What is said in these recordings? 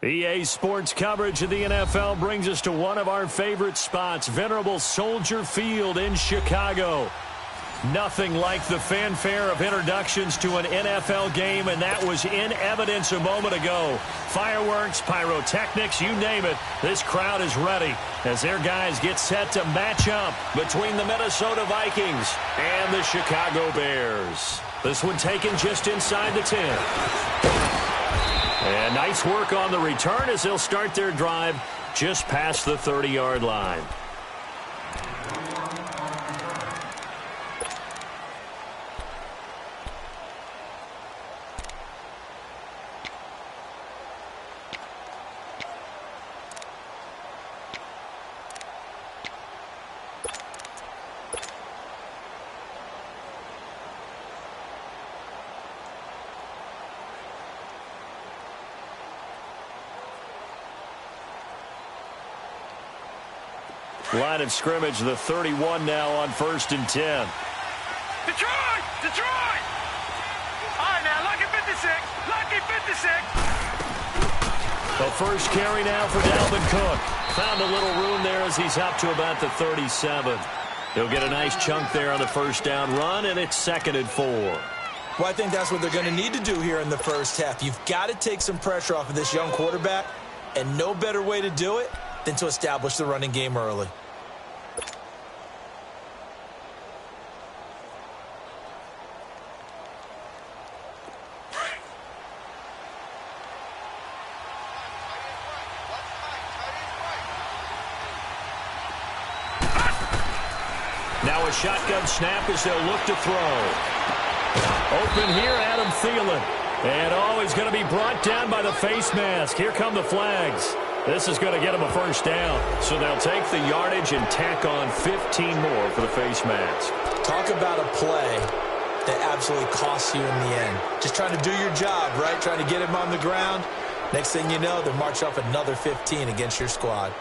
EA Sports coverage of the NFL brings us to one of our favorite spots, venerable Soldier Field in Chicago. Nothing like the fanfare of introductions to an NFL game, and that was in evidence a moment ago. Fireworks, pyrotechnics, you name it, this crowd is ready as their guys get set to match up between the Minnesota Vikings and the Chicago Bears. This one taken just inside the 10. And nice work on the return as they'll start their drive just past the 30-yard line. Line of scrimmage, the 31 now on 1st and 10. Detroit! Detroit! All right, now, lucky 56. Lucky 56. The first carry now for Dalvin Cook. Found a little room there as he's up to about the 37. He'll get a nice chunk there on the first down run, and it's 2nd and 4. Well, I think that's what they're going to need to do here in the first half. You've got to take some pressure off of this young quarterback, and no better way to do it than to establish the running game early. Now a shotgun snap as they'll look to throw. Open here, Adam Thielen. And he's going to be brought down by the face mask. Here come the flags. This is going to get him a first down. So they'll take the yardage and tack on 15 more for the face mask. Talk about a play that absolutely costs you in the end. Just trying to do your job, right? Trying to get him on the ground. Next thing you know, they'll march off another 15 against your squad.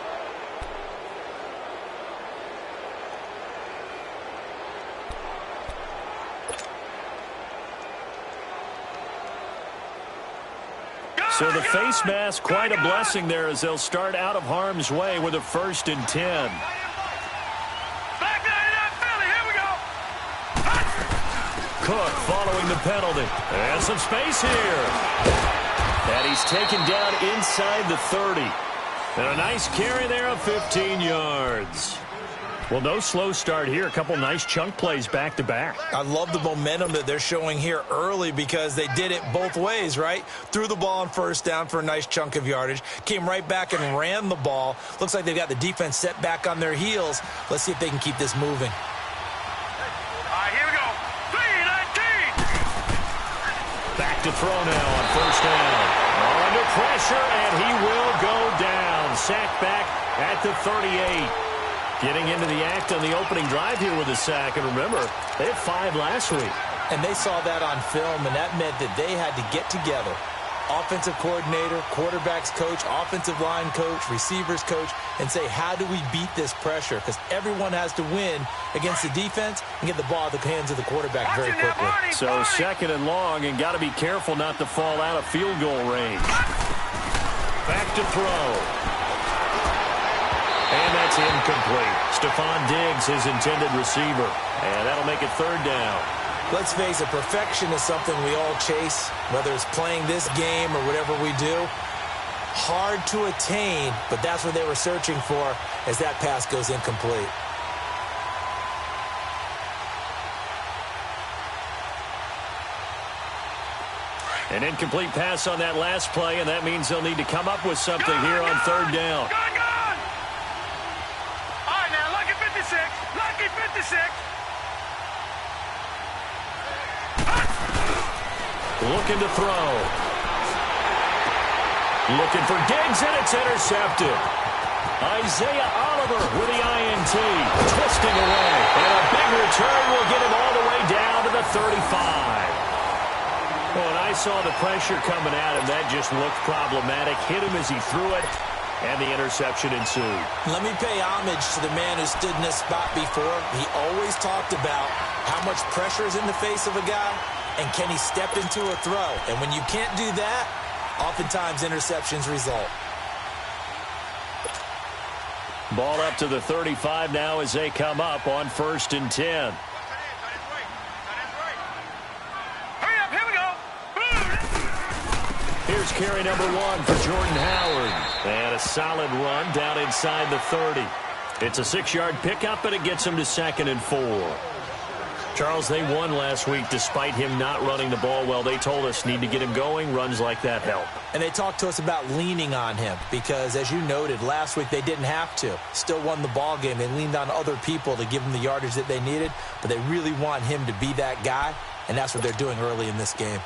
So the face mask, quite a blessing there as they'll start out of harm's way with a 1st and 10. Back to Philly, here we go. Cook following the penalty. And some space here. And he's taken down inside the 30. And a nice carry there of 15 yards. Well, no slow start here. A couple nice chunk plays back-to-back. I love the momentum that they're showing here early because they did it both ways, right? Threw the ball on first down for a nice chunk of yardage. Came right back and ran the ball. Looks like they've got the defense set back on their heels. Let's see if they can keep this moving. All right, here we go. 3-19. Back to throw now on first down. Under pressure, and he will go down. Sacked back at the 38. Getting into the act on the opening drive here with a sack. And remember, they had 5 last week. And they saw that on film, and that meant that they had to get together. Offensive coordinator, quarterbacks coach, offensive line coach, receivers coach, and say, how do we beat this pressure? Because everyone has to win against the defense and get the ball at the hands of the quarterback very quickly. So 2nd and long, and got to be careful not to fall out of field goal range. Back to throw. And that's incomplete. Stephon Diggs, his intended receiver. And that'll make it 3rd down. Let's face it, perfection is something we all chase, whether it's playing this game or whatever we do. Hard to attain, but that's what they were searching for as that pass goes incomplete. An incomplete pass on that last play, and that means they'll need to come up with something here on 3rd down. Lucky 56. Looking to throw. Looking for Diggs, and it's intercepted. Isaiah Oliver with the INT. Twisting away. And a big return will get him all the way down to the 35. Well, and I saw the pressure coming at him. That just looked problematic. Hit him as he threw it. And the interception ensued. Let me pay homage to the man who stood in this spot before. He always talked about how much pressure is in the face of a guy, and can he step into a throw. And when you can't do that, Oftentimes, interceptions result. Ball up to the 35 now as they come up on 1st and 10. Hurry up, here we go. Here's carry number 1 for Jordan Howard. And a solid run down inside the 30. It's a 6-yard pickup, but it gets him to 2nd and 4. Charles, they won last week despite him not running the ball well. They told us need to get him going. Runs like that help. And they talked to us about leaning on him because, as you noted, last week they didn't have to. Still won the ball game. They leaned on other people to give them the yardage that they needed, but they really want him to be that guy, and that's what they're doing early in this game.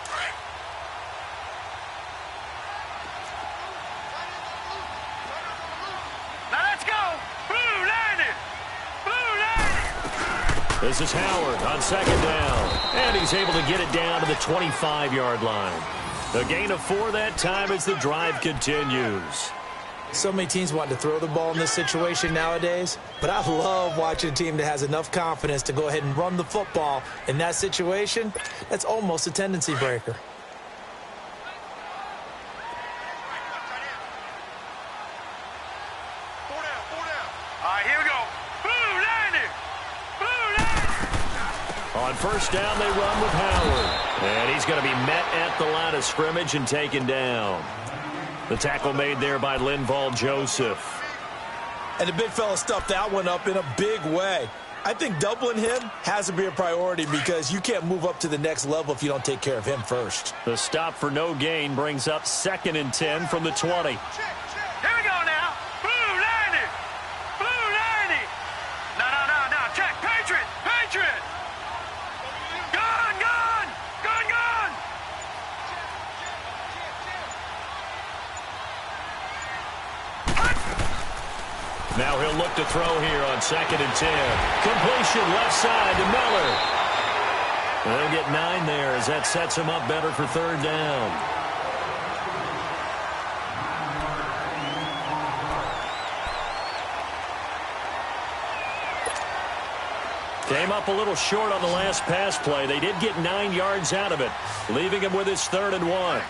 Now let's go. Blue landed. Blue landed. This is Howard on 2nd down. And he's able to get it down to the 25-yard line. A gain of 4 that time as the drive continues. So many teams want to throw the ball in this situation nowadays, but I love watching a team that has enough confidence to go ahead and run the football in that situation. That's almost a tendency breaker. All right, here we go. Blue landed. Blue landed. On 1st down, they run with Howard. And he's going to be met at the line of scrimmage and taken down. The tackle made there by Linval Joseph. And the big fella stuffed that one up in a big way. I think doubling him has to be a priority because you can't move up to the next level if you don't take care of him first. The stop for no gain brings up 2nd and 10 from the 20. Here we go now. Blue landed. Blue landed. No. Check. Patriot. Patriot. Gun. Gun. Gun. Gun. Now he'll look to throw here on 2nd and 10. Completion left side to Miller. They'll get 9 there as that sets him up better for 3rd down. Came up a little short on the last pass play. They did get 9 yards out of it, leaving him with his 3rd and 1.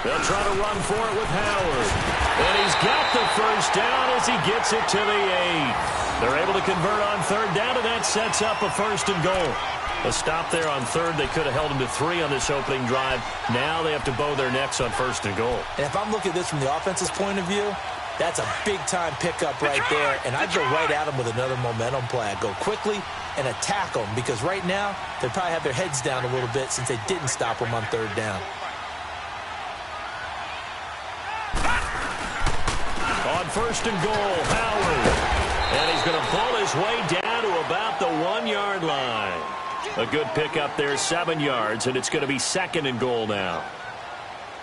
They'll try to run for it with Howard. And he's got the 1st down as he gets it to the 8. They're able to convert on 3rd down, and that sets up a 1st and goal. A stop there on 3rd. They could have held him to 3 on this opening drive. Now they have to bow their necks on 1st and goal. And if I'm looking at this from the offense's point of view, that's a big-time pickup right there. And I'd go right at him with another momentum play. I'd go quickly and attack them because right now they probably have their heads down a little bit since they didn't stop him on 3rd down. On 1st and goal, Howard. And he's going to pull his way down to about the 1-yard line. A good pickup there, 7 yards, and it's going to be 2nd and goal now.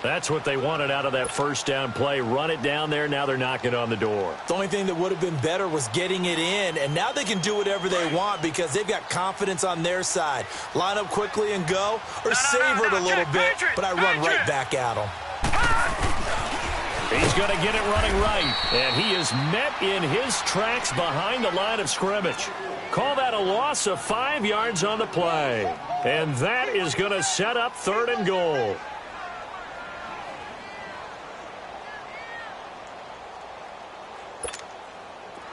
That's what they wanted out of that 1st down play. Run it down there. Now they're knocking on the door. The only thing that would have been better was getting it in, and now they can do whatever they want because they've got confidence on their side. Line up quickly and go, or savor it a little bit, but I run right back at them. He's going to get it running right, and he is met in his tracks behind the line of scrimmage. Call that a loss of 5 yards on the play, and that is going to set up 3rd and goal.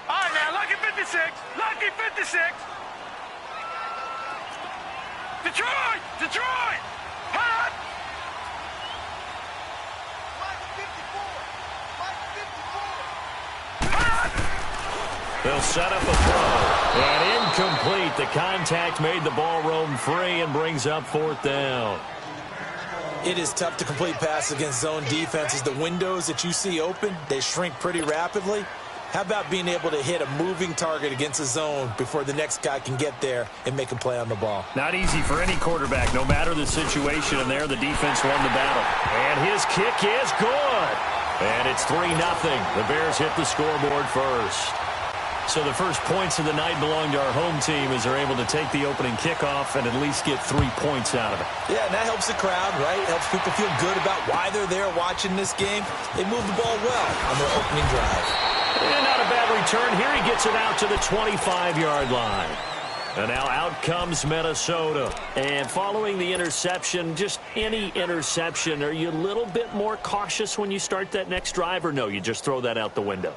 All right, now, lucky 56. Lucky 56. Detroit. Detroit. Hot. They'll set up a throw. And incomplete. The contact made the ball roam free and brings up 4th down. It is tough to complete passes against zone defenses. The windows that you see open, they shrink pretty rapidly. How about being able to hit a moving target against a zone before the next guy can get there and make a play on the ball? Not easy for any quarterback, no matter the situation. And there, the defense won the battle. And his kick is good. And it's 3-0. The Bears hit the scoreboard first. So the first points of the night belong to our home team as they're able to take the opening kickoff and at least get 3 points out of it. Yeah, and that helps the crowd, right? Helps people feel good about why they're there watching this game. They moved the ball well on their opening drive. And not a bad return. Here he gets it out to the 25-yard line. And now out comes Minnesota. And following the interception, just any interception, are you a little bit more cautious when you start that next drive, or no, you just throw that out the window?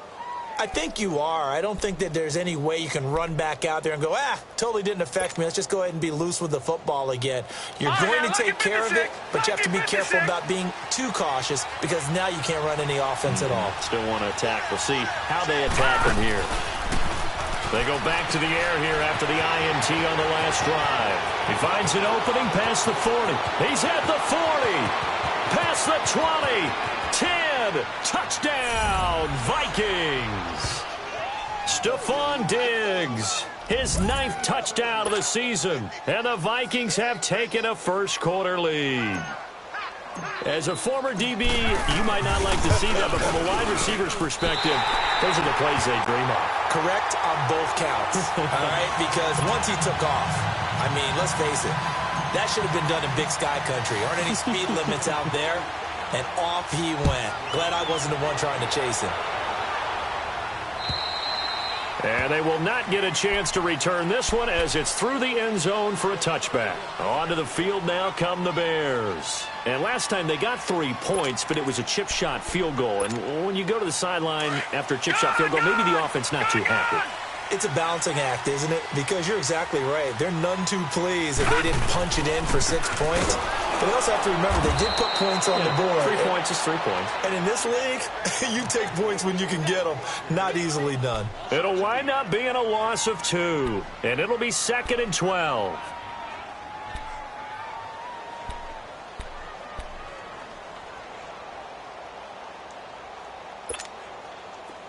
I think you are. I don't think that there's any way you can run back out there and go, totally didn't affect me. Let's just go ahead and be loose with the football again. You're going to take care of it, but you have to be careful about being too cautious because now you can't run any offense at all. Still want to attack. We'll see how they attack them here. They go back to the air here after the INT on the last drive. He finds an opening past the 40. He's at the 40. Past the 20. 10. Touchdown, Vikings. Stephon Diggs, his 9th touchdown of the season. And the Vikings have taken a first-quarter lead. As a former DB, you might not like to see that, but from a wide receiver's perspective, those are the plays they dream of. Correct on both counts, all right? Because once he took off, I mean, let's face it, that should have been done in Big Sky Country. Aren't any speed limits out there? And off he went. Glad I wasn't the one trying to chase him. And they will not get a chance to return this one as it's through the end zone for a touchback. Onto the field now come the Bears. And last time they got 3 points, but it was a chip shot field goal. And when you go to the sideline after a chip shot field goal, maybe the offense not too happy. It's a balancing act, isn't it? Because you're exactly right. They're none too pleased that they didn't punch it in for 6 points. But they also have to remember they did put points on the board. 3 points is 3 points. And in this league, you take points when you can get them. Not easily done. It'll wind up being a loss of 2. And it'll be 2nd and 12.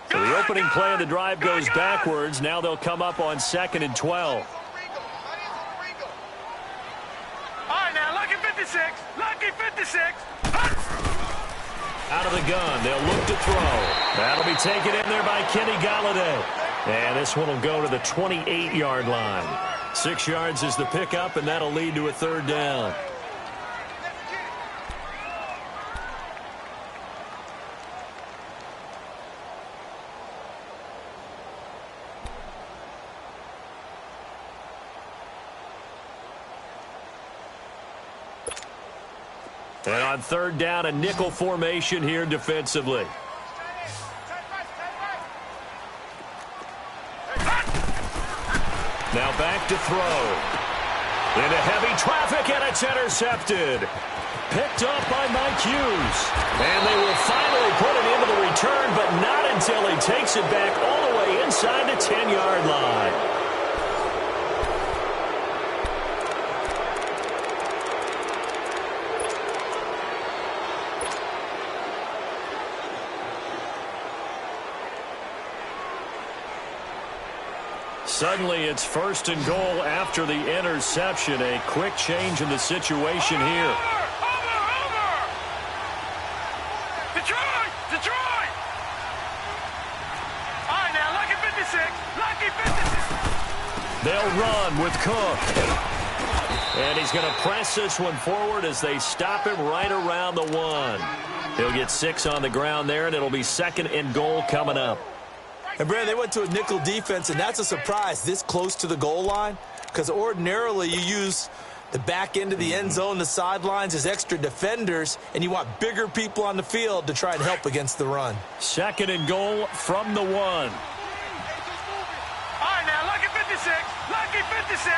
So the opening play of the drive goes backwards. Now they'll come up on 2nd and 12. All right, now, lucky 56. Lucky 56. Out of the gun. They'll look to throw. That'll be taken in there by Kenny Golladay. And this one will go to the 28-yard line. 6 yards is the pickup, and that'll lead to a 3rd down. And on 3rd down, a nickel formation here defensively. Now back to throw. Into heavy traffic, and it's intercepted. Picked up by Mike Hughes. And they will finally put it into the return, but not until he takes it back all the way inside the 10-yard line. Suddenly, it's 1st and goal after the interception. A quick change in the situation here. Over! Detroit! Detroit! All right, now, lucky 56. Lucky 56. They'll run with Cook. And he's going to press this one forward as they stop him right around the 1. He'll get 6 on the ground there, and it'll be 2nd and goal coming up. And, Brad, they went to a nickel defense, and that's a surprise this close to the goal line because ordinarily you use the back end of the end zone, the sidelines as extra defenders, and you want bigger people on the field to try and help against the run. 2nd and goal from the 1. All right, now, lucky 56. Lucky 56.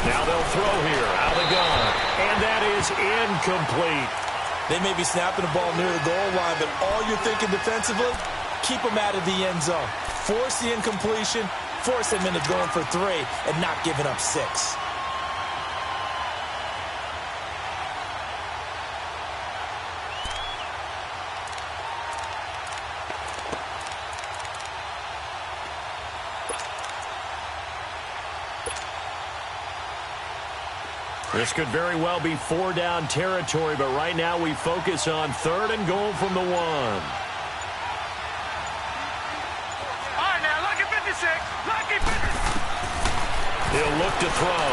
Now they'll throw here out of the gun. And that is incomplete. They may be snapping the ball near the goal line, but all you're thinking defensively, keep them out of the end zone. Force the incompletion, force them into going for 3, and not giving up 6. This could very well be 4-down territory, but right now we focus on 3rd and goal from the 1. All right, now, lucky 56. Lucky 56. He'll look to throw.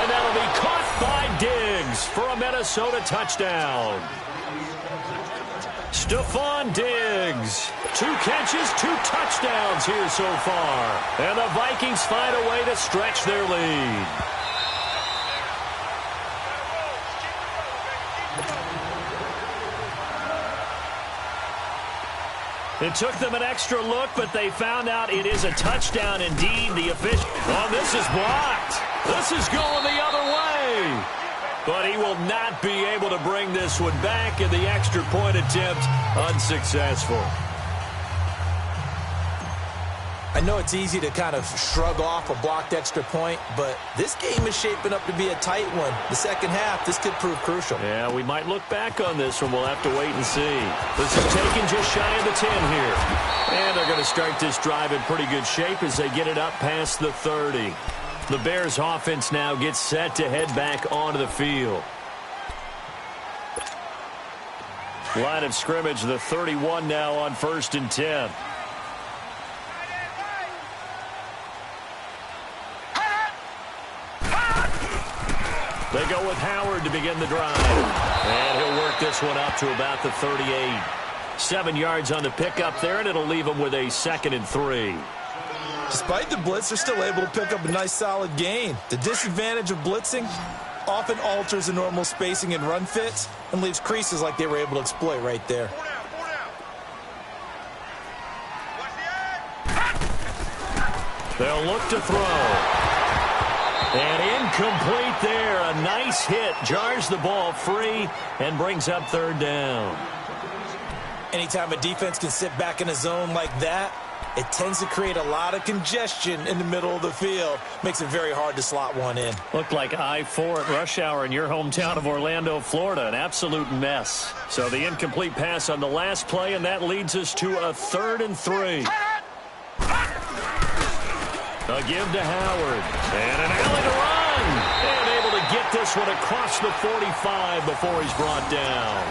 And that'll be caught by Diggs for a Minnesota touchdown. Stephon Diggs. 2 catches, 2 touchdowns here so far. And the Vikings find a way to stretch their lead. It took them an extra look, but they found out it is a touchdown indeed. The official. Oh, this is blocked. This is going the other way. But he will not be able to bring this one back, and the extra point attempt unsuccessful. I know it's easy to kind of shrug off a blocked extra point, but this game is shaping up to be a tight one. The second half, this could prove crucial. Yeah, we might look back on this one. We'll have to wait and see. This is taken just shy of the 10 here. And they're going to start this drive in pretty good shape as they get it up past the 30. The Bears offense now gets set to head back onto the field. Line of scrimmage, the 31 now on 1st and 10. They go with Howard to begin the drive. And he'll work this one up to about the 38. 7 yards on the pickup there, and it'll leave them with a 2nd and 3. Despite the blitz, they're still able to pick up a nice solid gain. The disadvantage of blitzing often alters the normal spacing and run fits and leaves creases like they were able to exploit right there. They'll look to throw. And incomplete there. A nice hit. Jars the ball free and brings up 3rd down. Anytime a defense can sit back in a zone like that, it tends to create a lot of congestion in the middle of the field. Makes it very hard to slot one in. Looked like I-4 at rush hour in your hometown of Orlando, Florida. An absolute mess. So the incomplete pass on the last play, and that leads us to a 3rd and 3. A give to Howard. And an alley to run. And able to get this one across the 45 before he's brought down.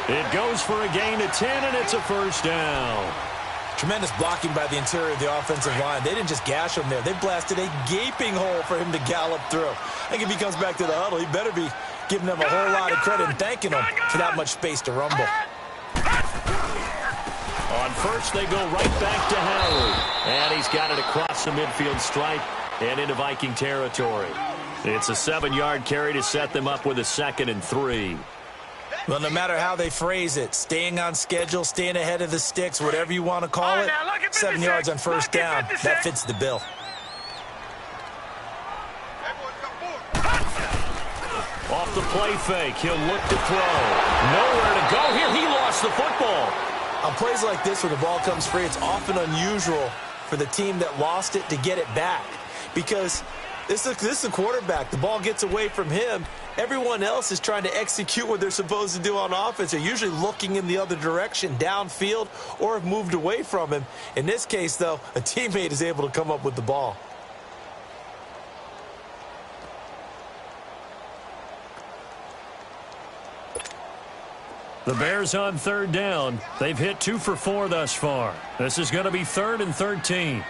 It goes for a gain of 10, and it's a 1st down. Tremendous blocking by the interior of the offensive line. They didn't just gash him there. They blasted a gaping hole for him to gallop through. I think if he comes back to the huddle, he better be giving them a whole lot of credit and thanking them for that much space to rumble. On 1st, they go right back to Howard. And he's got it across the midfield stripe and into Viking territory. It's a 7-yard carry to set them up with a 2nd and 3. Well, no matter how they phrase it, staying on schedule, staying ahead of the sticks, whatever you want to call it, 7 yards on 1st down, that fits the bill. Off the play fake, he'll look to throw. Nowhere to go here. He lost the football. On plays like this where the ball comes free, it's often unusual for the team that lost it to get it back. Because this is the quarterback. The ball gets away from him. Everyone else is trying to execute what they're supposed to do on offense. They're usually looking in the other direction, downfield, or have moved away from him. In this case, though, a teammate is able to come up with the ball. The Bears on 3rd down. They've hit 2 for 4 thus far. This is going to be 3rd and 13.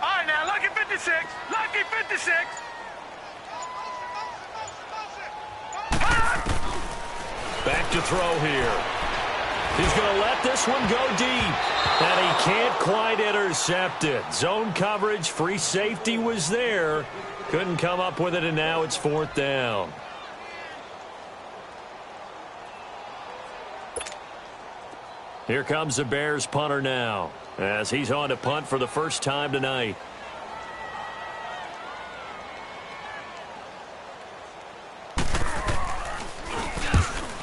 All right, now, lucky 56. Lucky 56. Back to throw here. He's going to let this one go deep. And he can't quite intercept it. Zone coverage, free safety was there. Couldn't come up with it, and now it's 4th down. Here comes the Bears punter now, as he's on to punt for the first time tonight.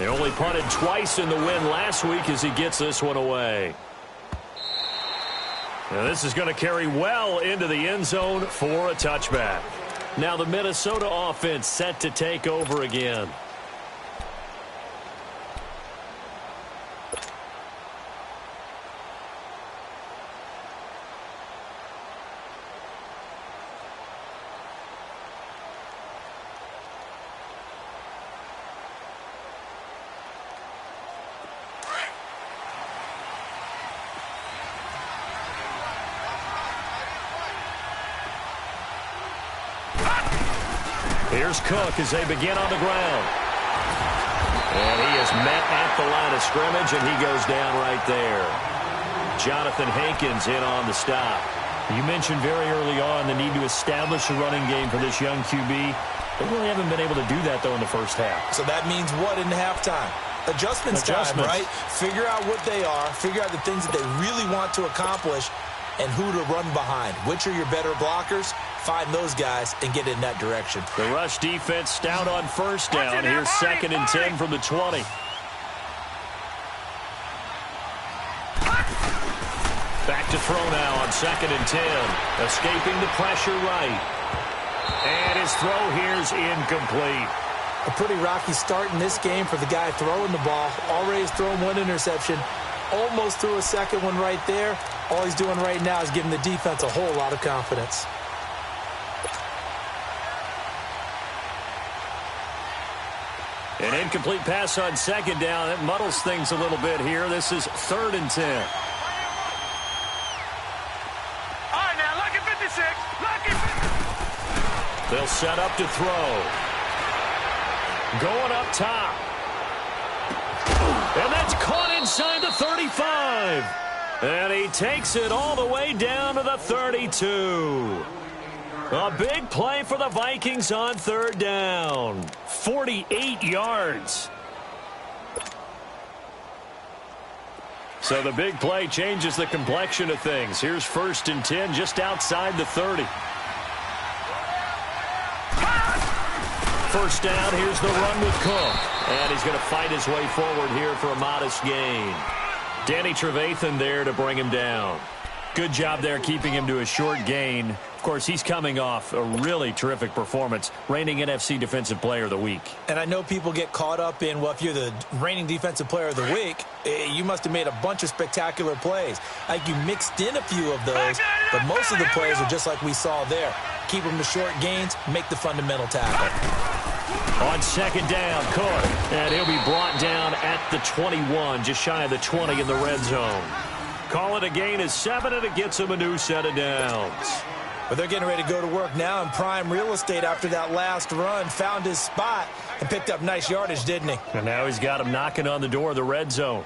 They only punted twice in the win last week as he gets this one away. Now this is going to carry well into the end zone for a touchback. Now the Minnesota offense set to take over again. Here's Cook as they begin on the ground. And he is met at the line of scrimmage, and he goes down right there. Jonathan Hankins in on the stop. You mentioned very early on the need to establish a running game for this young QB. They really haven't been able to do that, though, in the first half. So that means what in halftime? Adjustments time, right? Figure out what they are. Figure out the things that they really want to accomplish and who to run behind. Which are your better blockers? Find those guys and get in that direction. The rush defense stout on first down. Here's 2nd and 10 from the 20. Back to throw now on 2nd and 10. Escaping the pressure right. And his throw here is incomplete. A pretty rocky start in this game for the guy throwing the ball. Already has thrown one interception. Almost threw a second one right there. All he's doing right now is giving the defense a whole lot of confidence. An incomplete pass on 2nd down. It muddles things a little bit here. This is 3rd and 10. All right, now, lucky 56. Lucky 56. They'll set up to throw. Going up top. And that's caught inside the 35. And he takes it all the way down to the 32. A big play for the Vikings on 3rd down. 48 yards. So the big play changes the complexion of things. Here's 1st and 10 just outside the 30. First down, here's the run with Cook. And he's going to fight his way forward here for a modest gain. Danny Trevathan there to bring him down. Good job there keeping him to a short gain. Of course, he's coming off a really terrific performance, reigning NFC Defensive Player of the Week. And I know people get caught up in, well, if you're the reigning Defensive Player of the Week, you must have made a bunch of spectacular plays. Like you mixed in a few of those, but most of the plays are just like we saw there. Keep them to short gains, make the fundamental tackle. On 2nd down, Cook, and he'll be brought down at the 21, just shy of the 20 in the red zone. Call it a gain of 7, and it gets him a new set of downs. But they're getting ready to go to work now in prime real estate after that last run. Found his spot and picked up nice yardage, didn't he? And now he's got him knocking on the door of the red zone.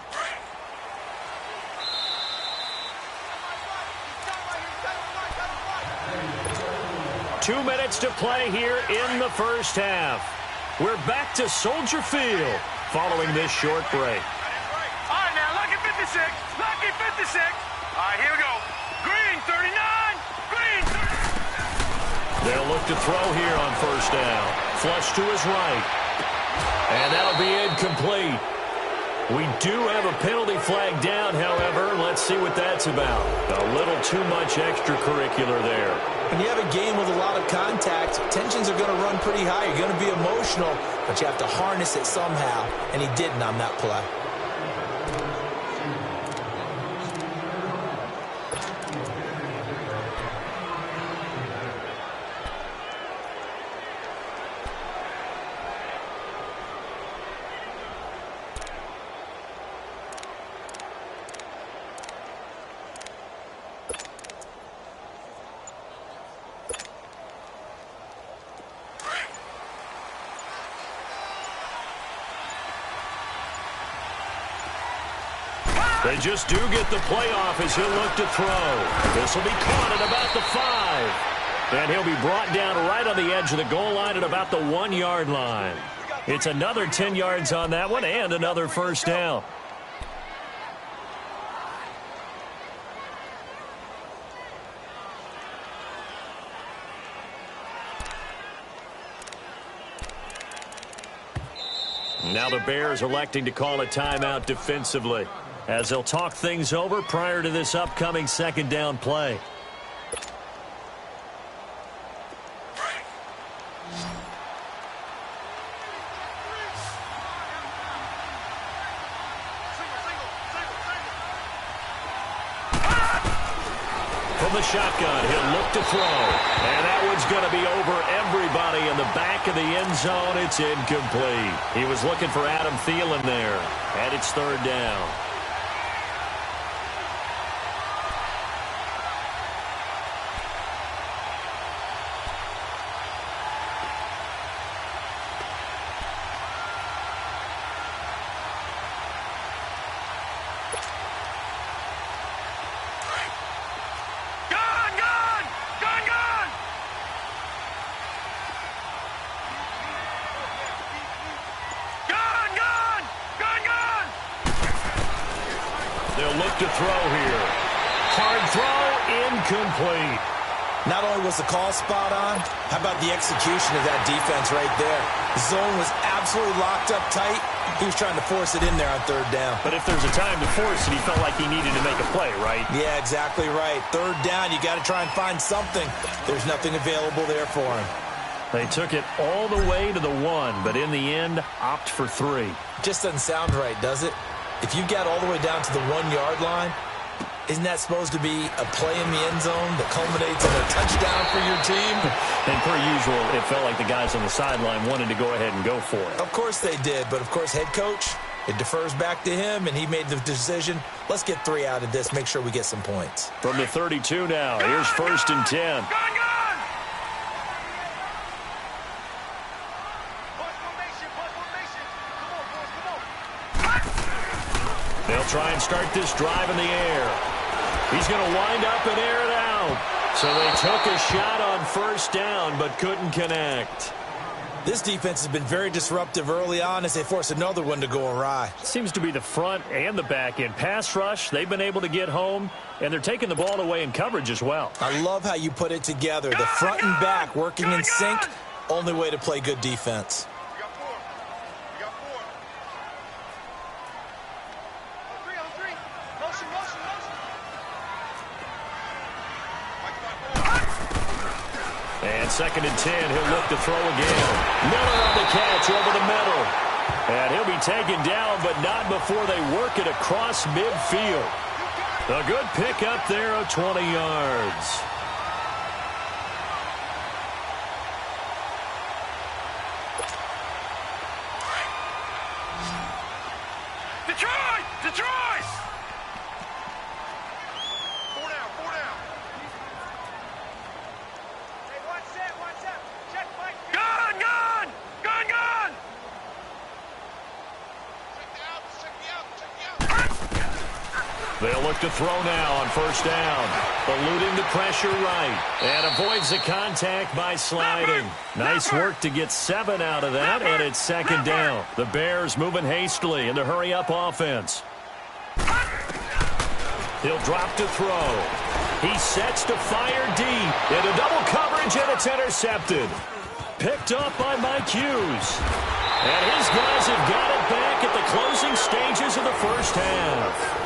Two minutes to play here in the first half. We're back to Soldier Field following this short break. All right, now, lucky 56. Lucky 56. All right, here we go. Green, 39. Green, 39. They'll look to throw here on 1st down. Flush to his right. And that'll be incomplete. We do have a penalty flag down, however. Let's see what that's about. A little too much extracurricular there. When you have a game with a lot of contact, tensions are going to run pretty high. You're going to be emotional, but you have to harness it somehow, and he didn't on that play. They just do get the playoff as he'll look to throw. This will be caught at about the 5. And he'll be brought down right on the edge of the goal line at about the 1-yard line. It's another 10 yards on that one and another first down. Now the Bears electing to call a timeout defensively, as they'll talk things over prior to this upcoming 2nd down play. From the shotgun, he'll look to throw. And that one's going to be over everybody in the back of the end zone. It's incomplete. He was looking for Adam Thielen there. And it's 3rd down. They'll look to throw here. Hard throw, incomplete. Not only was the call spot on, how about the execution of that defense right there? The zone was absolutely locked up tight. He was trying to force it in there on third down. But if there's a time to force it, he felt like he needed to make a play, right? Yeah, exactly right. Third down, you got to try and find something. There's nothing available there for him. They took it all the way to the 1, but in the end, opt for 3. Just doesn't sound right, does it? If you got all the way down to the 1-yard line, isn't that supposed to be a play in the end zone that culminates in a touchdown for your team? And per usual, it felt like the guys on the sideline wanted to go ahead and go for it. Of course they did, but of course head coach, it defers back to him, and he made the decision, let's get 3 out of this, make sure we get some points. From the 32 now, here's 1st and 10. They'll try and start this drive in the air. He's going to wind up and air it out. So they took a shot on 1st down, but couldn't connect. This defense has been very disruptive early on as they force another one to go awry. Seems to be the front and the back end. Pass rush, they've been able to get home, and they're taking the ball away in coverage as well. I love how you put it together. The front and back working in sync, only way to play good defense. And 2nd and 10, he'll look to throw again. Miller on the catch over the middle. And he'll be taken down, but not before they work it across midfield. A good pickup there of 20 yards. Detroit! Detroit! 4 down, 4 down. Hey, one set. Check, Mike. Gun! They'll look to throw now on 1st down. Eluding the pressure right. And avoids the contact by sliding. Nice work to get 7 out of that, and it's 2nd down. The Bears moving hastily in the hurry-up offense. He'll drop to throw. He sets to fire deep. Into double coverage, and it's intercepted. Picked up by Mike Hughes. And his guys have got it back at the closing stages of the 1st half.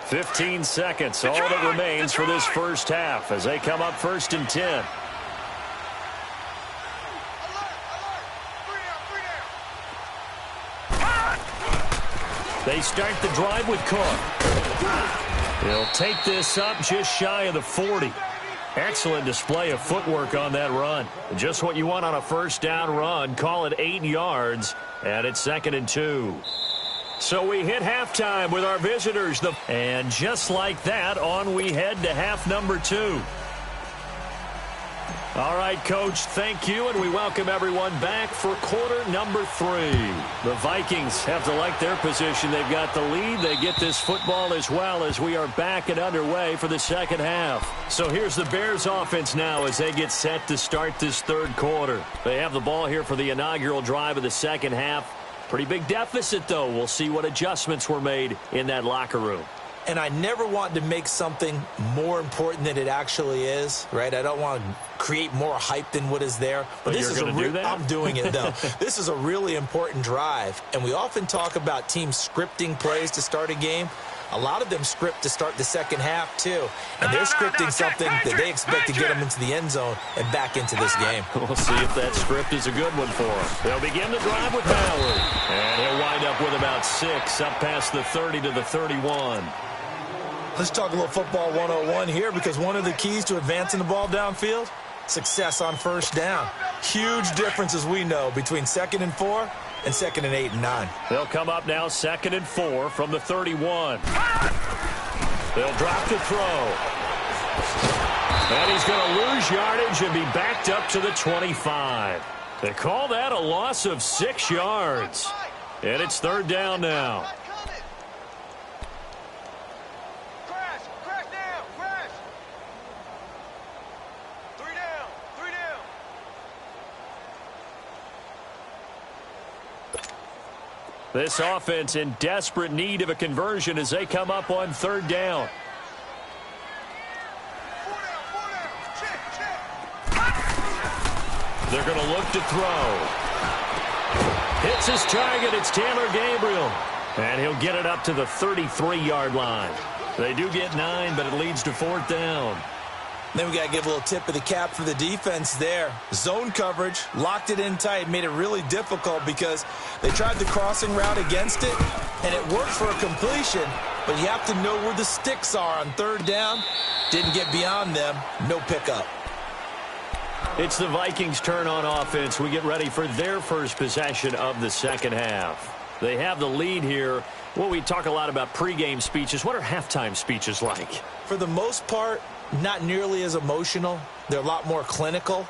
Detroit! 15 seconds, all that remains for this 1st half as they come up 1st and 10. They start the drive with Cook. He'll take this up just shy of the 40. Excellent display of footwork on that run. Just what you want on a 1st down run. Call it 8 yards, and it's 2nd and 2. So we hit halftime with our visitors. And just like that, on we head to half number 2. All right, Coach, thank you, and we welcome everyone back for quarter number 3. The Vikings have to like their position. They've got the lead. They get this football as well as we are back and underway for the 2nd half. So here's the Bears offense now as they get set to start this 3rd quarter. They have the ball here for the inaugural drive of the 2nd half. Pretty big deficit, though. We'll see what adjustments were made in that locker room. And I never want to make something more important than it actually is, right? I don't want to create more hype than what is there. But this is going to do that? I'm doing it, though. This is a really important drive. And we often talk about teams scripting plays to start a game. A lot of them script to start the 2nd half, too. And they're scripting something that they expect to get them into the end zone and back into this game. We'll see if that script is a good one for them. They'll begin the drive with Ballard. And he'll wind up with about 6 up past the 30 to the 31. Let's talk a little football 101 here, because one of the keys to advancing the ball downfield, success on 1st down. Huge difference, as we know, between 2nd and 4 and 2nd and 8 and 9. They'll come up now 2nd and 4 from the 31. They'll drop to throw. And he's going to lose yardage and be backed up to the 25. They call that a loss of 6 yards. And it's third down now. Crash down, crash. 3 down, 3 down. This offense in desperate need of a conversion as they come up on third down. 4 down. Check. They're going to look to throw. Hits his target. It's Taylor Gabriel. And he'll get it up to the 33-yard line. They do get 9, but it leads to fourth down. Then we got to give a little tip of the cap for the defense there. Zone coverage, locked it in tight, made it really difficult because they tried the crossing route against it, and it worked for a completion, but you have to know where the sticks are on third down. Didn't get beyond them, no pickup. It's the Vikings' turn on offense. We get ready for their first possession of the second half. They have the lead here. Well, we talk a lot about pregame speeches. What are halftime speeches like? For the most part, not nearly as emotional. They're a lot more clinical.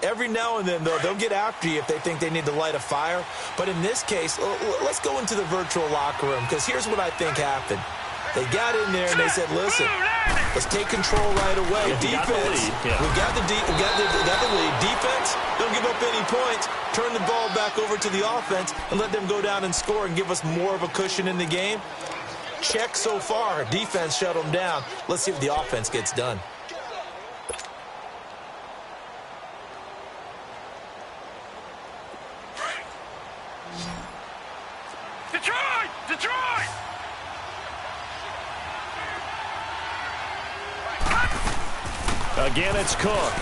Every now and then, though, they'll get after you if they think they need to light a fire. But in this case, let's go into the virtual locker room, because here's what I think happened. They got in there and they said, listen, let's take control right away. Defense, we got the lead. Defense, don't give up any points. Turn the ball back over to the offense and let them go down and score and give us more of a cushion in the game. Check so far. Defense shut them down. Let's see if the offense gets done. Detroit! Again, it's Cook.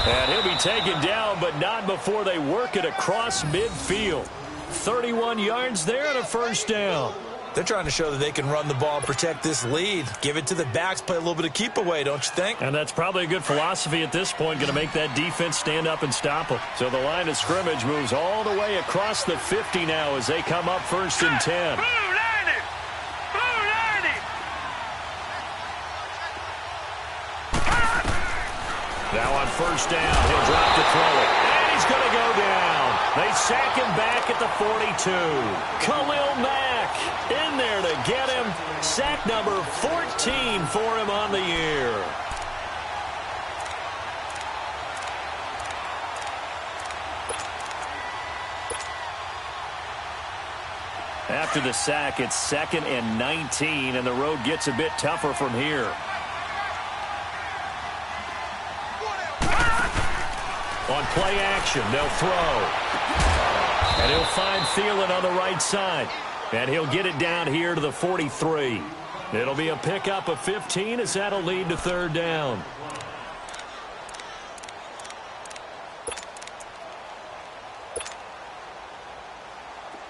And he'll be taken down, but not before they work it across midfield. 31 yards there and a first down. They're trying to show that they can run the ball and protect this lead. Give it to the backs, play a little bit of keep away, don't you think? And that's probably a good philosophy at this point, going to make that defense stand up and stop them. So the line of scrimmage moves all the way across the 50 now as they come up first and 10. Now on first down, he'll drop to throw it. And he's going to go down. They sack him back at the 42. Khalil Mack in there to get him. Sack number 14 for him on the year. After the sack, it's 2nd and 19, and the road gets a bit tougher from here. On play action, they'll throw. And he'll find Thielen on the right side. And he'll get it down here to the 43. It'll be a pickup of 15 as that'll lead to third down.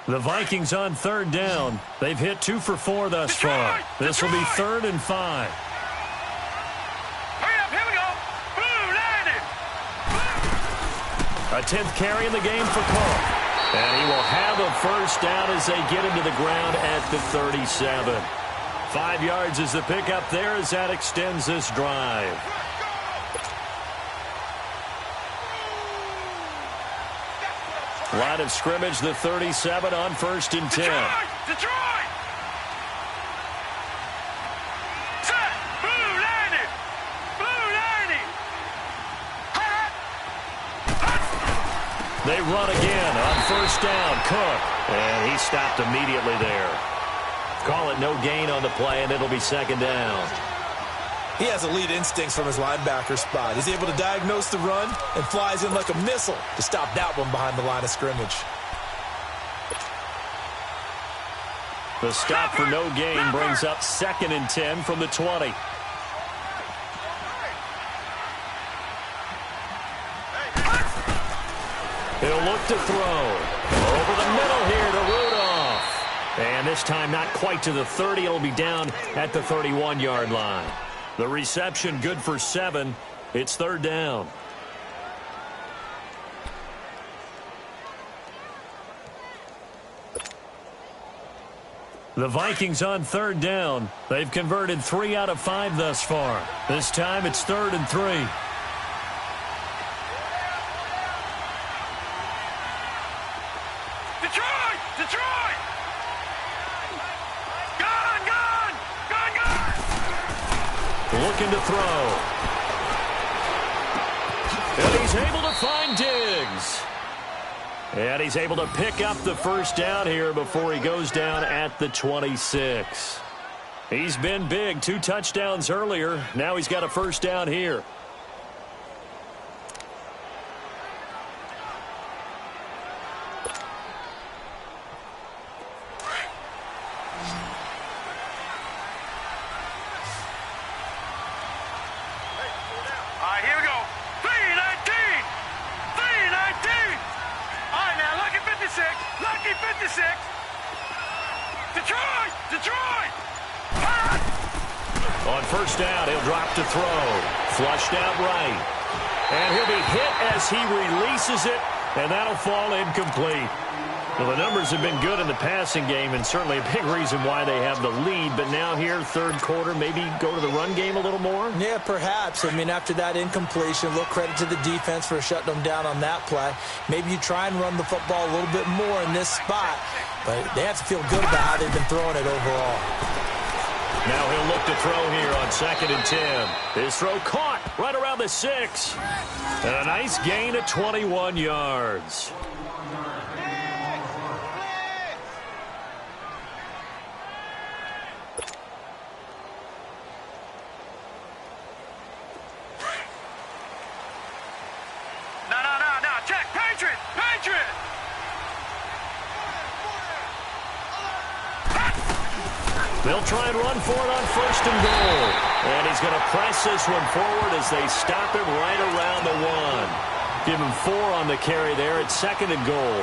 The Vikings on third down. They've hit 2 for 4 thus far. This will be 3rd and 5. A 10th carry in the game for Cook. And he will have a first down as they get him to the ground at the 37. 5 yards is the pickup there as that extends this drive. Line of scrimmage, the 37 on 1st and 10. Detroit! They run again on first down. Cook. And he stopped immediately there. Call it no gain on the play, and it'll be 2nd down. He has elite instincts from his linebacker spot. He's able to diagnose the run and flies in like a missile to stop that one behind the line of scrimmage. The stop for no gain brings up 2nd and 10 from the 20. He'll look to throw. Over the middle here to Rudolph. And this time not quite to the 30. It'll be down at the 31-yard line. The reception good for 7. It's 3rd down. The Vikings on third down. They've converted 3 out of 5 thus far. This time it's 3rd and 3. Detroit! Detroit! Gone! Gone! Gone! Gone! Looking to throw. And he's able to find Diggs. And he's able to pick up the first down here before he goes down at the 26. He's been big. 2 touchdowns earlier. Now he's got a first down here. All right, here we go. 319! 319! All right, now, lucky 56. Lucky 56. Detroit! Detroit! On first down, he'll drop to throw. Flushed out right. And he'll be hit as he releases it, and that'll fall incomplete. Well, the numbers have been good in the passing game, and certainly a big reason why they have the lead. But now here, third quarter, maybe go to the run game a little more? Yeah, perhaps. I mean, after that incompletion, a little credit to the defense for shutting them down on that play. Maybe you try and run the football a little bit more in this spot. But they have to feel good about how they've been throwing it overall. Now he'll look to throw here on 2nd and 10. His throw caught right around the 6. And a nice gain of 21 yards. No. Check. Patriot! Patriot! They'll try and run for it on 1st and goal. And he's going to press this one forward as they stop him right around the 1. Give him 4 on the carry there at 2nd and goal.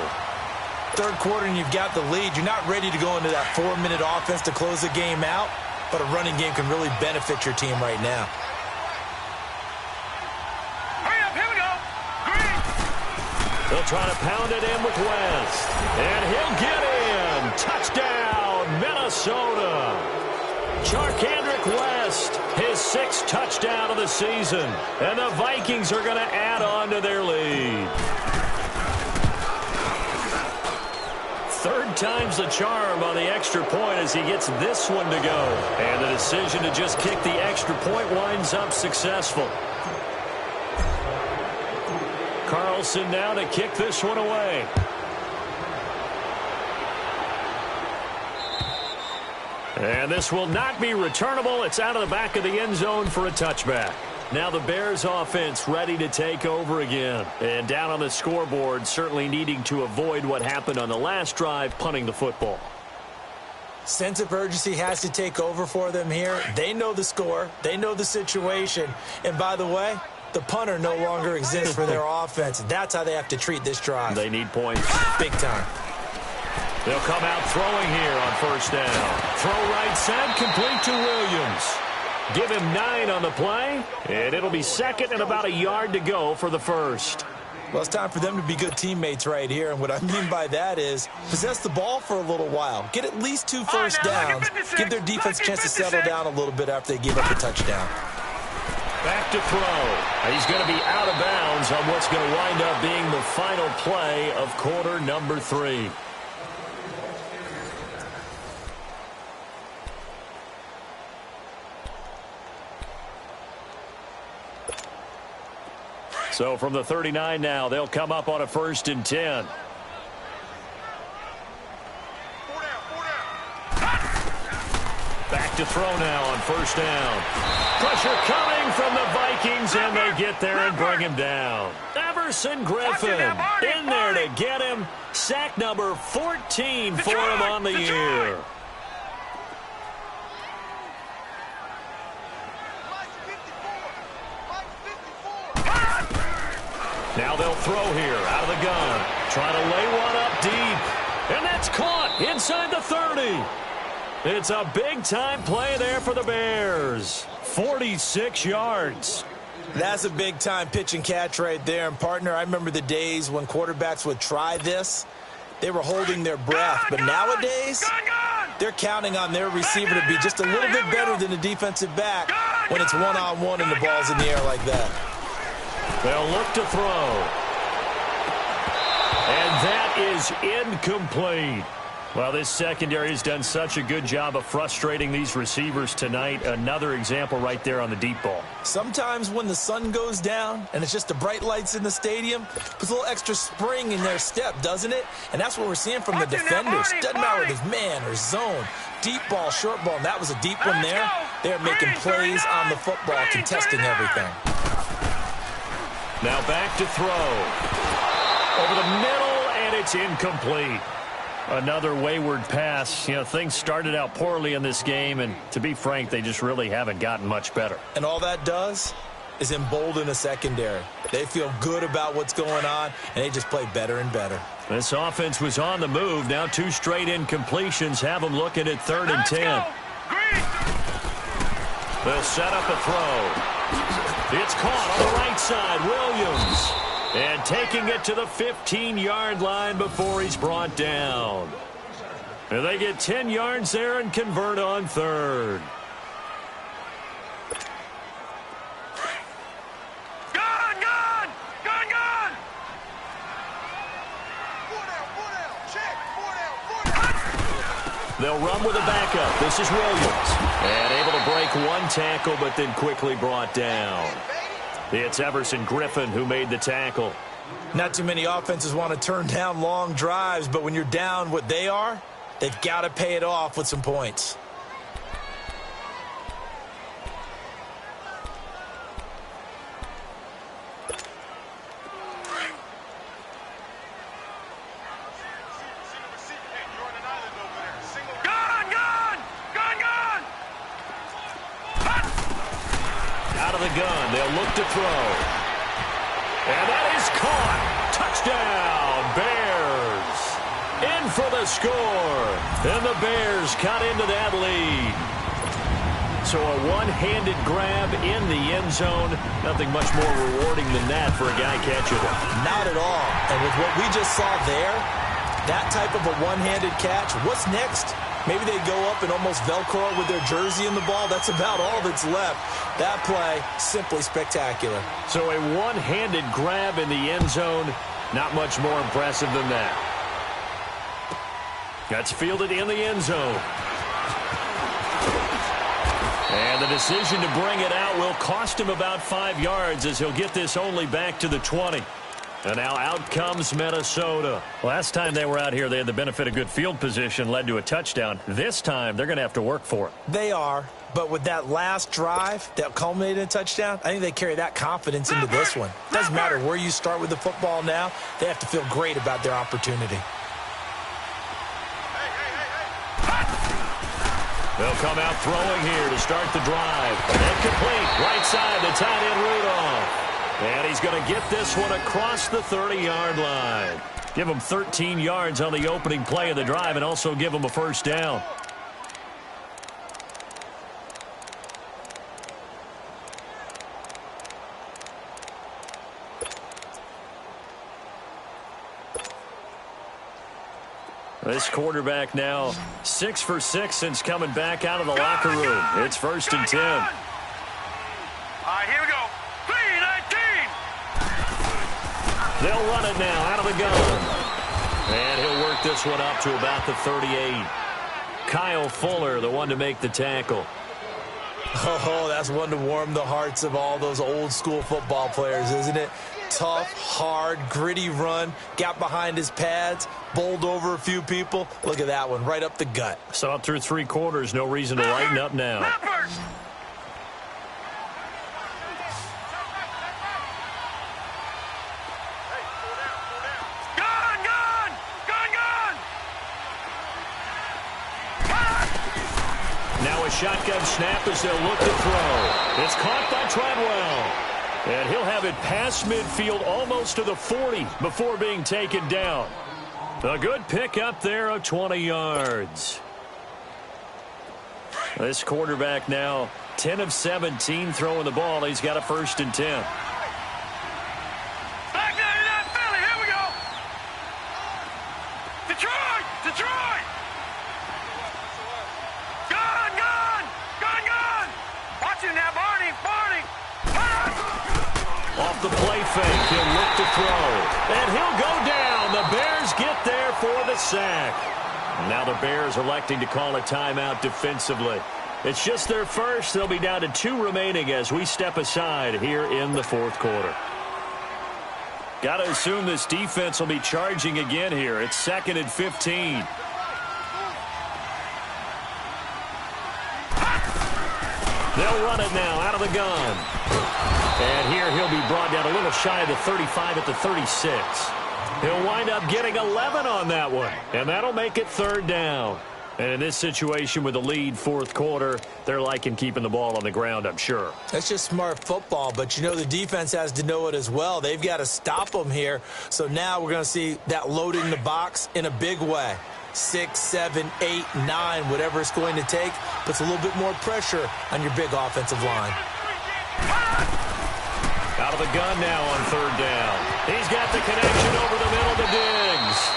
Third quarter and you've got the lead. You're not ready to go into that 4-minute offense to close the game out, but a running game can really benefit your team right now. Hurry up, here we go. Green! They'll try to pound it in with West. And he'll get in. Touchdown, Minnesota. Charcandrick West, his 6th touchdown of the season. And the Vikings are going to add on to their lead. 3rd time's the charm on the extra point as he gets this one to go. And the decision to just kick the extra point winds up successful. Carlson now to kick this one away. And this will not be returnable. It's out of the back of the end zone for a touchback. Now the Bears offense ready to take over again. And down on the scoreboard, certainly needing to avoid what happened on the last drive, punting the football. Sense of urgency has to take over for them here. They know the score. They know the situation. And by the way, the punter no longer exists for their offense. That's how they have to treat this drive. They need points. Big time. They'll come out throwing here on 1st down. Throw right side, complete to Williams. Give him 9 on the play, and it'll be 2nd and about a yard to go for the 1st. Well, it's time for them to be good teammates right here, and what I mean by that is possess the ball for a little while. Get at least 2 first downs. Give their defense a chance to settle down a little bit after they give up a touchdown. Back to throw. He's going to be out of bounds on what's going to wind up being the final play of quarter number 3. So from the 39 now, they'll come up on a 1st and 10. Back to throw now on 1st down. Pressure coming from the Vikings, and they get there and bring him down. Everson Griffin in there to get him. Sack number 14 for him on the year. Now they'll throw here out of the gun. Trying to lay one up deep. And that's caught inside the 30. It's a big-time play there for the Bears. 46 yards. That's a big-time pitch and catch right there. And, partner, I remember the days when quarterbacks would try this. They were holding their breath. But nowadays, they're counting on their receiver to be just a little bit better than the defensive back when it's one-on-one and the ball's in the air like that. They'll look to throw. And that is incomplete. Well, this secondary has done such a good job of frustrating these receivers tonight. Another example right there on the deep ball. Sometimes when the sun goes down and it's just the bright lights in the stadium, there's a little extra spring in their step, doesn't it? And that's what we're seeing from the defenders. Doesn't matter if it's man or zone, deep ball, short ball, and that was a deep one there. They're making plays on the football, contesting everything. Now back to throw. Over the middle, and it's incomplete. Another wayward pass. You know, things started out poorly in this game, and to be frank, they just really haven't gotten much better. And all that does is embolden a secondary. They feel good about what's going on, and they just play better and better. This offense was on the move. Now 2 straight incompletions have them looking at 3rd and 10. They'll set up a throw. It's caught on the right side. Williams. And taking it to the 15-yard line before he's brought down. And they get 10 yards there and convert on 3rd. Gun! They'll run with a backup. This is Williams. And able to break 1 tackle, but then quickly brought down. It's Everson Griffin who made the tackle. Not too many offenses want to turn down long drives, but when you're down what they are, they've got to pay it off with some points. Gun. They'll look to throw. And that is caught. Touchdown, Bears. In for the score. And the Bears cut into that lead. So a one-handed grab in the end zone. Nothing much more rewarding than that for a guy catching it. Not at all. And with what we just saw there, that type of a one-handed catch, what's next? Maybe they go up and almost Velcro with their jersey in the ball. That's about all that's left. That play, simply spectacular. So a one-handed grab in the end zone, not much more impressive than that. That's fielded in the end zone. And the decision to bring it out will cost him about 5 yards as he'll get this only back to the 20. And now out comes Minnesota. Last time they were out here, they had the benefit of good field position, led to a touchdown. This time, they're going to have to work for it. They are, but with that last drive that culminated in a touchdown, I think they carry that confidence into this one. Doesn't matter where you start with the football now, they have to feel great about their opportunity. They'll come out throwing here to start the drive. And complete, right side to tight end Rudolph. And he's going to get this one across the 30-yard line. Give him 13 yards on the opening play of the drive and also give him a first down. This quarterback now 6 for 6 since coming back out of the locker room. It's 1st and 10. All right, here we go. 3-19. They'll run it now out of the gun. And he'll work this one up to about the 38. Kyle Fuller, the one to make the tackle. Oh, that's one to warm the hearts of all those old school football players, isn't it? Tough, hard, gritty run, got behind his pads, bowled over a few people. Look at that one, right up the gut. Saw it through 3 quarters, no reason to lighten up now. Now a shotgun snap as they'll look to throw. It's caught by Treadwell. And he'll have it past midfield almost to the 40 before being taken down. A good pickup there of 20 yards. This quarterback now 10 of 17 throwing the ball. He's got a 1st and 10. Back down to that Philly. Here we go. Detroit! Off the play fake, he'll look to throw. And he'll go down. The Bears get there for the sack. Now the Bears electing to call a timeout defensively. It's just their first. They'll be down to 2 remaining as we step aside here in the fourth quarter. Got to assume this defense will be charging again here. It's 2nd and 15. They'll run it now out of the gun. And here he'll be brought down a little shy of the 35 at the 36. He'll wind up getting 11 on that one. And that'll make it 3rd down. And in this situation with the lead, fourth quarter, they're liking keeping the ball on the ground, I'm sure. That's just smart football, but you know the defense has to know it as well. They've got to stop them here. So now we're going to see that loading the box in a big way. 6, 7, 8, 9, whatever it's going to take, puts a little bit more pressure on your big offensive line. Out of the gun now on 3rd down. He's got the connection over the middle to Diggs.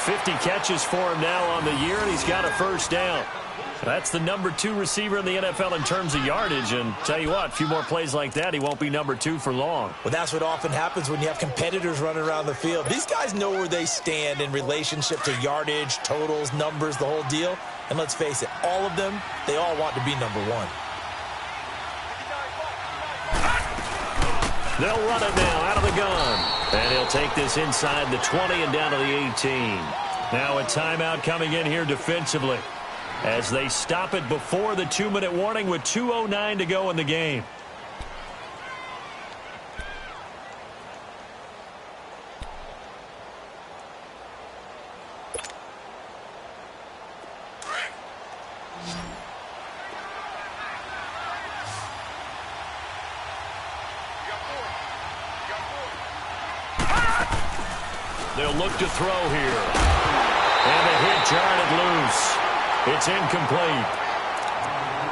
50 catches for him now on the year, and he's got a 1st down. That's the number 2 receiver in the NFL in terms of yardage, and tell you what, a few more plays like that, he won't be number 2 for long. Well, that's what often happens when you have competitors running around the field. These guys know where they stand in relationship to yardage, totals, numbers, the whole deal. And let's face it, all of them, they all want to be number 1. They'll run it now out of the gun. And he'll take this inside the 20 and down to the 18. Now a timeout coming in here defensively as they stop it before the 2-minute warning with 2:09 to go in the game. They'll look to throw here. And the hit jarred it loose. It's incomplete.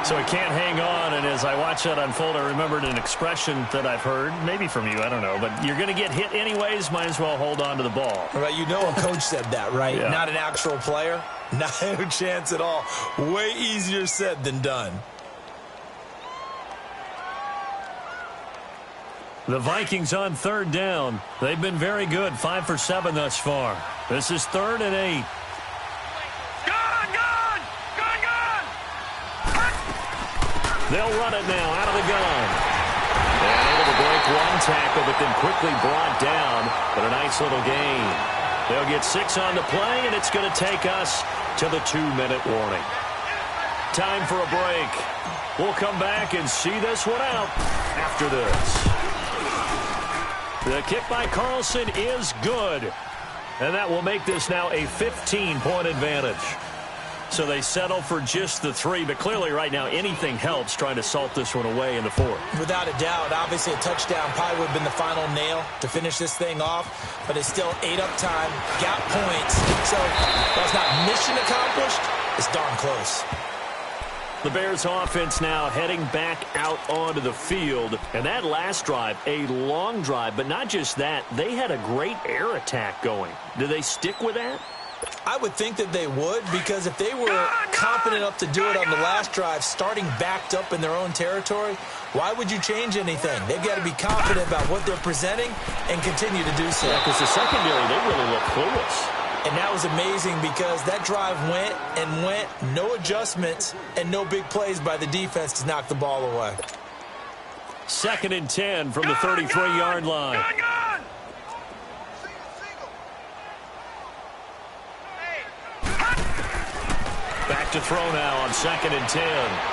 So he can't hang on, and as I watch that unfold, I remembered an expression that I've heard, maybe from you, I don't know, but you're going to get hit anyways, might as well hold on to the ball. Right, you know a coach said that, right? Yeah. Not an actual player. Not a chance at all. Way easier said than done. The Vikings on 3rd down. They've been very good, 5 for 7 thus far. This is 3rd and 8. They'll run it now out of the gun. And able to break one tackle, but then quickly brought down. But a nice little gain. They'll get 6 on the play, and it's going to take us to the 2-minute warning. Time for a break. We'll come back and see this one out after this. The kick by Carlson is good. And that will make this now a 15-point advantage. So they settle for just the 3, but clearly right now anything helps trying to salt this one away in the 4th. Without a doubt, obviously a touchdown probably would have been the final nail to finish this thing off, but it's still 8 up time, got points. So while it's not mission accomplished, it's darn close. The Bears offense now heading back out onto the field. And that last drive, a long drive, but not just that, they had a great air attack going. Do they stick with that? I would think that they would, because if they were confident enough to do it on the last drive, starting backed up in their own territory, why would you change anything? They've got to be confident about what they're presenting and continue to do so. Yeah, because the secondary, they really look clueless. And that was amazing because that drive went and went, no adjustments, and no big plays by the defense to knock the ball away. 2nd and 10 from the 33-yard line. Back to throw now on 2nd and 10.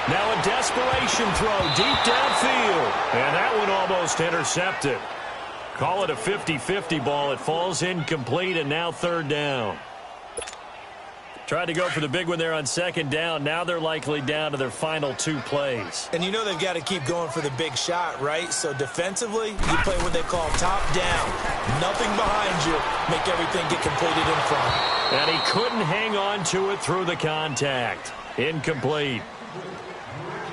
Now a desperation throw deep downfield. And that one almost intercepted. Call it a 50-50 ball. It falls incomplete, and now 3rd down. Tried to go for the big one there on 2nd down. Now they're likely down to their final 2 plays. And you know they've got to keep going for the big shot, right? So defensively, you play what they call top down. Nothing behind you. Make everything get completed in front. And he couldn't hang on to it through the contact. Incomplete.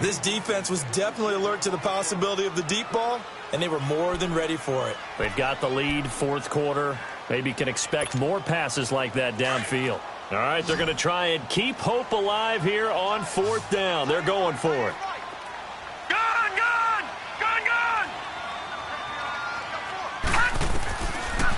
This defense was definitely alert to the possibility of the deep ball, and they were more than ready for it. They've got the lead, 4th quarter. Maybe can expect more passes like that downfield. All right, they're going to try and keep hope alive here on 4th down. They're going for it. Gun!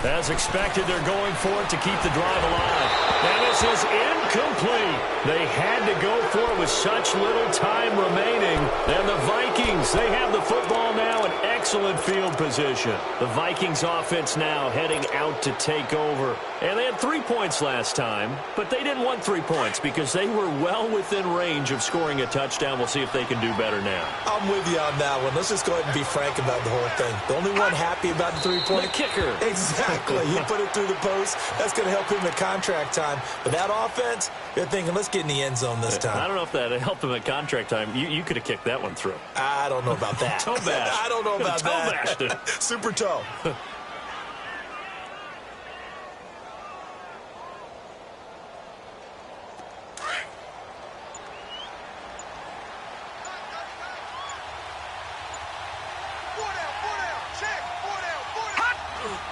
As expected, they're going for it to keep the drive alive. And this is incomplete. They had to go for it with such little time remaining. And the Vikings, they have the football now in excellent field position. The Vikings offense now heading out to take over. And they had 3 points last time, but they didn't want 3 points because they were well within range of scoring a touchdown. We'll see if they can do better now. I'm with you on that one. Let's just go ahead and be frank about the whole thing. The only one happy about the 3-point? The kicker. Exactly. He put it through the post. That's going to help him at contract time. But that offense, they're thinking, let's get in the end zone this time. I don't know if that helped him at contract time. You could have kicked that one through. I don't know about that. Toe bash. I don't know about toe that. Bashed it. Super toe.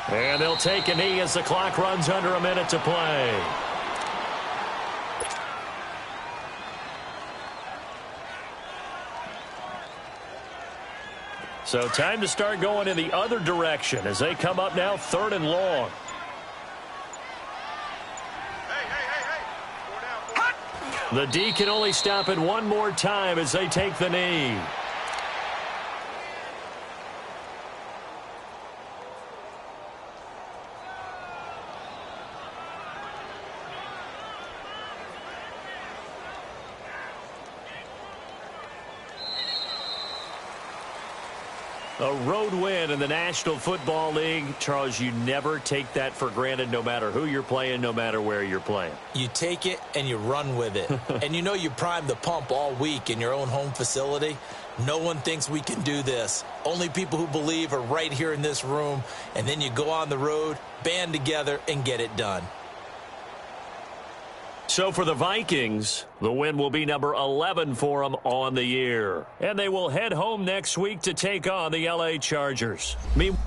And they'll take a knee as the clock runs under a minute to play. So time to start going in the other direction as they come up now 3rd and long. The D can only stop it one more time as they take the knee. A road win in the National Football League. Charles, you never take that for granted no matter who you're playing, no matter where you're playing. You take it and you run with it. And you know you primed the pump all week in your own home facility. No one thinks we can do this. Only people who believe are right here in this room. And then you go on the road, band together, and get it done. So for the Vikings, the win will be number 11 for them on the year. And they will head home next week to take on the LA Chargers. Meanwhile,